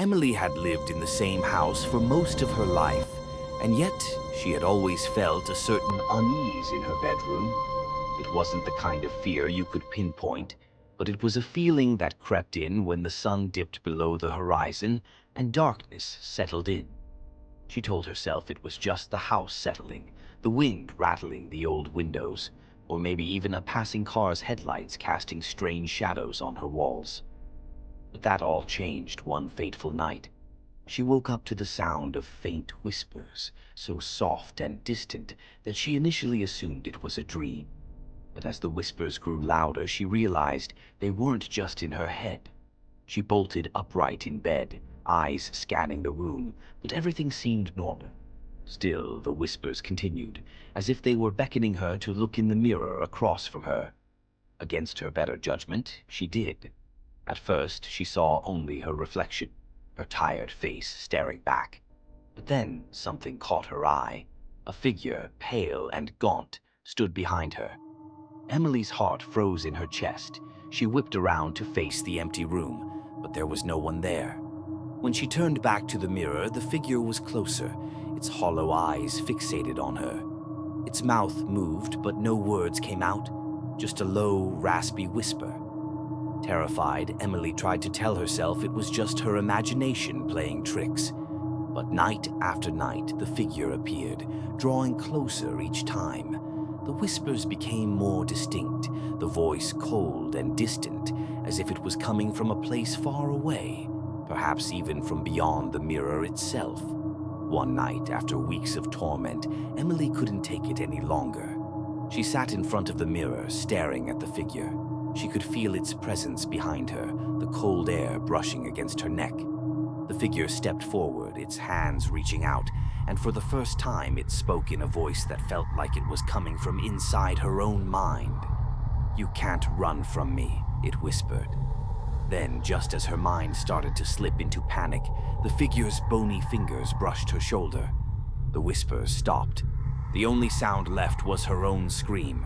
Emily had lived in the same house for most of her life, and yet she had always felt a certain unease in her bedroom. It wasn't the kind of fear you could pinpoint, but it was a feeling that crept in when the sun dipped below the horizon and darkness settled in. She told herself it was just the house settling, the wind rattling the old windows, or maybe even a passing car's headlights casting strange shadows on her walls. But that all changed one fateful night. She woke up to the sound of faint whispers, so soft and distant that she initially assumed it was a dream. But as the whispers grew louder, she realized they weren't just in her head. She bolted upright in bed, eyes scanning the room, but everything seemed normal. Still, the whispers continued, as if they were beckoning her to look in the mirror across from her. Against her better judgment, she did. At first, she saw only her reflection, her tired face staring back. But then something caught her eye. A figure, pale and gaunt, stood behind her. Emily's heart froze in her chest. She whipped around to face the empty room, but there was no one there. When she turned back to the mirror, the figure was closer, its hollow eyes fixated on her. Its mouth moved, but no words came out, just a low, raspy whisper. Terrified, Emily tried to tell herself it was just her imagination playing tricks. But night after night, the figure appeared, drawing closer each time. The whispers became more distinct, the voice cold and distant, as if it was coming from a place far away, perhaps even from beyond the mirror itself. One night, after weeks of torment, Emily couldn't take it any longer. She sat in front of the mirror, staring at the figure. She could feel its presence behind her, the cold air brushing against her neck. The figure stepped forward, its hands reaching out, and for the first time it spoke in a voice that felt like it was coming from inside her own mind. "You can't run from me," it whispered. Then, just as her mind started to slip into panic, the figure's bony fingers brushed her shoulder. The whispers stopped. The only sound left was her own scream.